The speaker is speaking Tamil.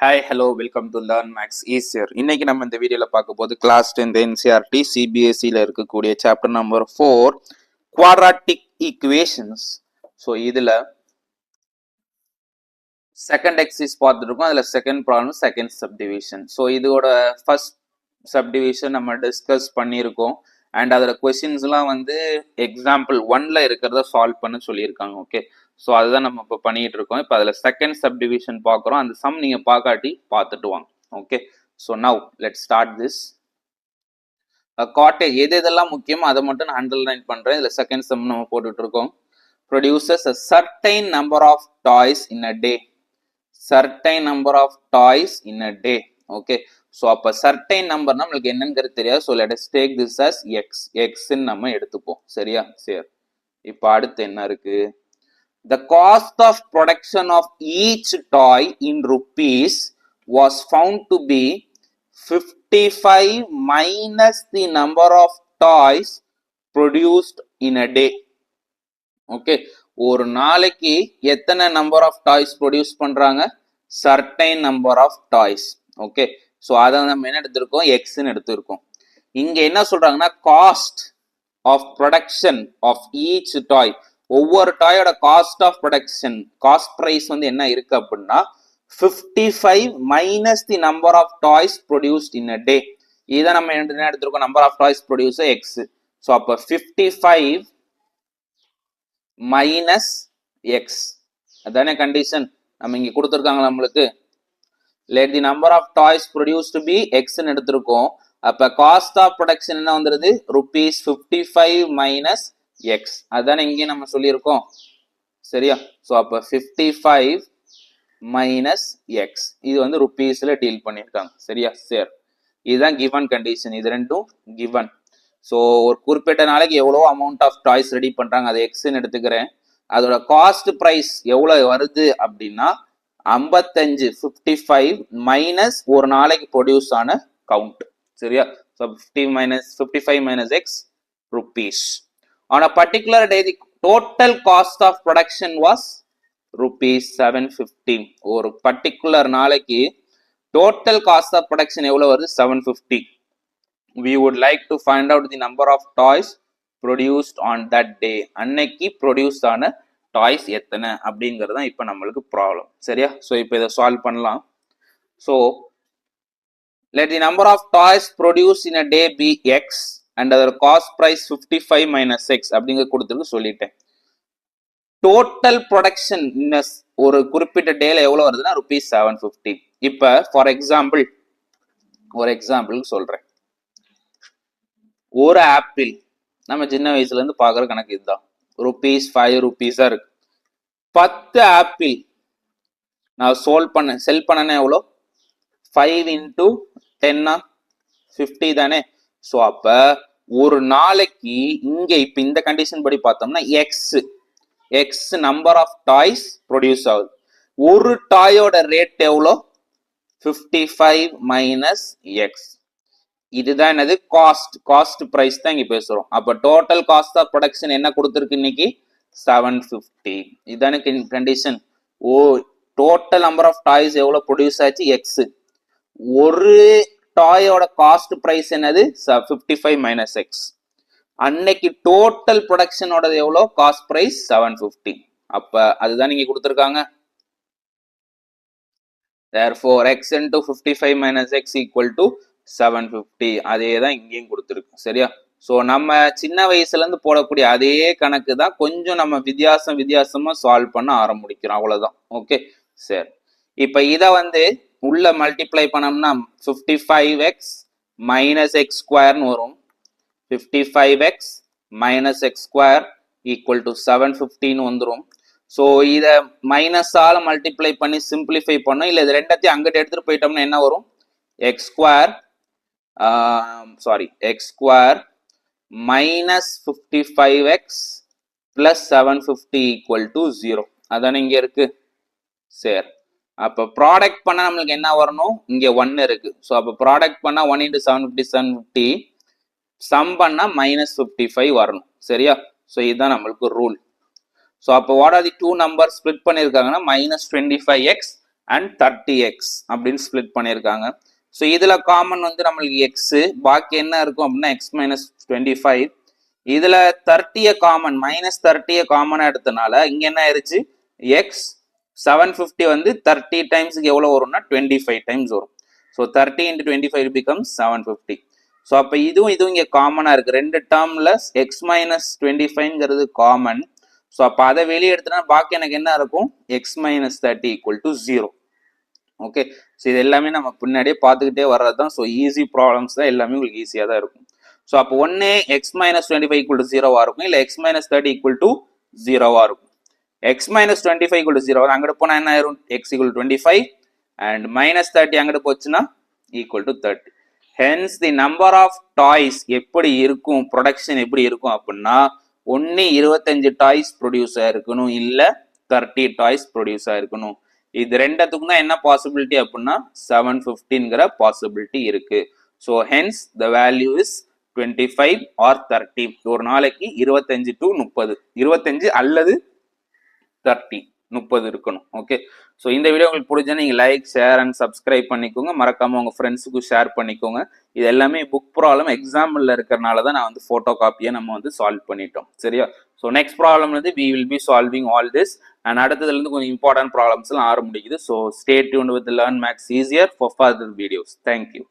Hi hello welcome to learn maths easier. இன்னைக்கு நம்ம இந்த வீடியோவில் பார்க்க போது கிளாஸ் 10 என்சிஆர்டி சிபிஎஸ்சியில் இருக்கக்கூடிய chapter number 4 quadratic equations. So இதில் செகண்ட் எக்ஸைஸ் பார்த்துருக்கோம். அதில் second problem second subdivision. So இதோட ஃபர்ஸ்ட் சப்டிவிஷன் நம்ம டிஸ்கஸ் பண்ணியிருக்கோம். அண்ட் அதில் கொஸ்டின்ஸ்லாம் வந்து எக்ஸாம்பிள் 1ல் இருக்கிறத சால்வ் பண்ண சொல்லியிருக்காங்க. ஓகே, ஸோ அதுதான் நம்ம இப்போ பண்ணிட்டு இருக்கோம். இப்போ அதில் செகண்ட் சப்டிவிஷன் பார்க்குறோம். அந்த சம் நீங்கள் பார்க்காட்டி பார்த்துட்டு வாங்க. Okay, so now let start this. Cottage எது எதெல்லாம் முக்கியமோ அதை மட்டும் நான் அண்டர்லைன் பண்ணுறேன். இதில் செகண்ட் சம் நம்ம போட்டுட்டு இருக்கோம். Produces a certain number of toys in a day. certain number of toys in a day. Okay, so அப்போ certain number நம்மளுக்கு என்னங்கிறது தெரியாது. So let us take this as x. xன்னு நம்ம எடுத்துப்போம். சரியா? சரி, இப்போ அடுத்து என்ன இருக்கு? The cost of production of each toy in rupees was found to be 55 minus the number of toys produced in a day. Okay, ஒரு நாளைக்கு எத்தனை நம்பர் ஆஃப் டாய்ஸ் ப்ரொடியூஸ் பண்றாங்க? Certain number of toys. Okay, so அதை நம்ம என்ன எடுத்திருக்கோம்? எக்ஸ்ன்னு எடுத்திருக்கோம். இங்க என்ன சொல்றாங்கன்னா cost of production of each toy, ஒவ்வொரு டாயோட cost of production cost price வந்து என்ன இருக்கு அப்படின்னா 55 minus the number of toys produced in a day. இதை நம்ம என்ன எடுத்திருக்கோம்? Number of toys produce X. So அப்போ 55 மைனஸ் எக்ஸ், அதானே கண்டிஷன் நம்ம இங்க கொடுத்துருக்காங்க நம்மளுக்கு. let the number of toys produced to be x ன்னு எடுத்திருக்கோம். அப்ப காஸ்ட் ஆஃப் ப்ரொடக்ஷன் என்ன வந்துருது? Rupees 55 minus X. அதானே இங்கே நம்ம சொல்லியிருக்கோம். சரியா? ஸோ அப்போ 55 மைனஸ் எக்ஸ் இது வந்து ருபீஸ்ல டீல் பண்ணியிருக்காங்க. சரியா? சரி, இதுதான் கிவன் கண்டிஷன். இது ரெண்டும் கிவன். ஸோ ஒரு குறிப்பிட்ட நாளைக்கு எவ்வளோ அமௌண்ட் ஆஃப் டாய்ஸ் ரெடி பண்றாங்க, அதை எக்ஸ்ன்னு எடுத்துக்கிறேன். அதோட காஸ்ட் ப்ரைஸ் எவ்வளோ வருது அப்படின்னா 55 55 மைனஸ் ஒரு நாளைக்கு ப்ரொடியூஸ் ஆன கவுண்ட். சரியா? So 55 minus X rupees. On a particular day, the total cost of production was rupees 715. ஒரு பர்டிகுலர் நாளைக்கு டோட்டல் காஸ்ட் ஆஃப் ப்ரொடக்ஷன் எவ்வளவு வருது? 750. We would like to find out the number of toys produced on that day. அன்னைக்கு ப்ரொடியூஸ் ஆன டாய்ஸ் எத்தனை அப்படிங்கிறது தான் இப்போ நம்மளுக்கு ப்ராப்ளம். சரியா? ஸோ இப்போ இதை சால்வ் பண்ணலாம். So let the number of toys produced in a day be x and அதோட காஸ்ட் பிரைஸ் 55 மைனஸ் எக்ஸ் அப்படிங்கிற கொடுத்துருக்கு சொல்லிட்டேன். டோட்டல் ப்ரொடக்ஷன் ஒரு குறிப்பிட்ட டேல எவ்வளவு வருதுன்னா ருபீஸ் 750. இப்ப ஃபார் எக்ஸாம்பிள் ஒரு எக்ஸாம்பிள் சொல்றேன். ஒரு ஆப்பிள் நம்ம சின்ன வயசுல இருந்து பாக்குற கணக்கு இதுதான். ருபீஸ் 5 ருபீஸா இருக்கு. 10 ஆப்பிள் நான் செல் பண்ணனா எவ்வளோ? 5 into 10 50 தானே. ஸோ அப்ப ஒரு நாளைக்கு இங்க இப்ப இந்த கண்டிஷன் படி பார்த்தோம்னா x number of toys produce ஆகுது. ஒரு டாயோட ரேட் எவ்வளோ? 55 மைனஸ் எக்ஸ். இதுதான் என்னது? காஸ்ட் பிரைஸ் தான் இங்க பேசுறோம். அப்ப டோட்டல் காஸ்ட் ஆஃப் ப்ரொடக்ஷன் என்ன கொடுத்துருக்கு இன்னைக்கு? 750. இதுதானே கண்டிஷன். ஓ, டோட்டல் நம்பர் ஆஃப் டாய்ஸ் எவ்வளவு ப்ரொடியூஸ் ஆச்சு? எக்ஸ். ஒரு டாயோட காஸ்ட் பிரைஸ் என்னது? 55 மைனஸ் எக்ஸ். அன்னைக்கு டோட்டல் ப்ரொடக்ஷனோட எவ்வளோ? Cost price 750. அப்ப அதுதான் நீங்க கொடுத்துருக்காங்க. therefore x into 55 minus x equal to 750. அதே தான் இங்கேயும் கொடுத்துருக்கு. சரியா? ஸோ நம்ம சின்ன வயசுல இருந்து போடக்கூடிய அதே கணக்கு தான், கொஞ்சம் நம்ம வித்தியாசமா சால்வ் பண்ண ஆரம்பிக்கிறோம். அவ்வளவுதான். ஓகே, சரி. இப்ப இதை வந்து உள்ள மல்டிப்ளை பண்ணோம்னா 55x மைனஸ் எக்ஸ் ஸ்கொயர்னு வரும். 55x minus x square equal to 750 வந்துரும். ஸோ இதை மைனஸால மல்டிப்ளை பண்ணி சிம்பிளிஃபை பண்ணோம். இல்லை இது ரெண்டத்தையும் அங்கிட்ட எடுத்துட்டு போயிட்டோம்னா என்ன வரும்? X square minus 55x plus 750 equal to 0. அதானே இங்க இருக்கு. சரி, அப்ப ப்ராடக்ட் பண்ணா நம்மளுக்கு என்ன வரணும்? இங்க 1 இருக்கு. ஸோ அப்ப ப்ராடக்ட் பண்ணா 1 into 750 750, சம் பண்ணா மைனஸ் 55 வரணும். சரியா? ஸோ இதுதான் நம்மளுக்கு ரூல். ஸோ அப்போ what are the two number split பண்ணியிருக்காங்கன்னா மைனஸ் 25x அண்ட் 30x அப்படின்னு ஸ்பிளிட் பண்ணியிருக்காங்க. ஸோ இதில் காமன் வந்து நம்மளுக்கு எக்ஸு, பாக்கி என்ன இருக்கும் அப்படின்னா எக்ஸ் மைனஸ் 25. இதில் 30 காமன், மைனஸ் 30 காமனாக எடுத்தனால இங்கே என்ன ஆயிடுச்சு, எக்ஸ் 750 வந்து 30 டைம்ஸுக்கு எவ்வளோ வரும்னா 25 டைம்ஸ் வரும். So 30 into 25 becomes 750. ஸோ அப்போ இதுவும் இங்கே காமனாக இருக்குது. ரெண்டு டேர்மில் எக்ஸ் மைனஸ் 25ங்கிறது காமன். ஸோ அப்போ அதை வெளியே எடுத்தோன்னா பாக்கி எனக்கு என்ன இருக்கும், X minus 30 equal to 0. Okay, so இது எல்லாமே நம்ம பின்னாடியே பார்த்துக்கிட்டே வர்றது தான். ஸோ ஈஸி ப்ராப்ளம்ஸ் தான், எல்லாமே உங்களுக்கு ஈஸியாக தான் இருக்கும். ஸோ அப்போ ஒன்று எக்ஸ் மைனஸ் 25 ஈக்குவல் டு 0வாக இருக்கும், இல்லை எக்ஸ் மைனஸ் 30 ஈக்குவல் டு 0வாக இருக்கும். எக்ஸ் மைனஸ் 25 ஈக்குவல் டு 0 அங்கிட்டு போனால் என்ன ஆயிரும், எக்ஸ் ஈக்குவல் 25 அண்ட் மைனஸ் 30 அங்கிட்டு போச்சுன்னா equal to 30. Hence the number of toys எப்படி இருக்கும், ப்ரொடக்ஷன் எப்படி இருக்கும் அப்படின்னா ஒன்று 25 டாய்ஸ் ப்ரொடியூஸ் ஆயிருக்கணும், இல்லை 30 டாய்ஸ் ப்ரொடியூஸ் ஆயிருக்கணும். இது ரெண்டத்துக்கும் தான் என்ன பாசிபிலிட்டி அப்படின்னா 750ங்கிற பாசிபிலிட்டி இருக்கு. So hence the value is 25 or 30. ஒரு நாளைக்கு 25 to 30, 25 அல்லது 30, 30 இருக்கணும். ஓகே, ஸோ இந்த வீடியோ உங்களுக்கு பிடிச்சா நீங்கள் லைக், ஷேர் அண்ட் சப்ஸ்கிரைப் பண்ணிக்கோங்க. மறக்காம உங்கள் ஃப்ரெண்ட்ஸுக்கு ஷேர் பண்ணிக்கோங்க. இது எல்லாமே புக் ப்ராப்ளம் எக்ஸாம்பிள் இருக்கிறனால தான் நான் வந்து ஃபோட்டோ காப்பியை நம்ம வந்து சால்வ் பண்ணிட்டோம். சரியா? ஸோ நெக்ஸ்ட் ப்ராப்ளம் வந்து we will be solving all this and அடுத்ததுலேருந்து கொஞ்சம் இம்பார்ட்டன்ட் ப்ராப்ளம்ஸ்லாம் ஆரம்பிக்குது. So stay tuned with learn maths easier for further videos. Thank you.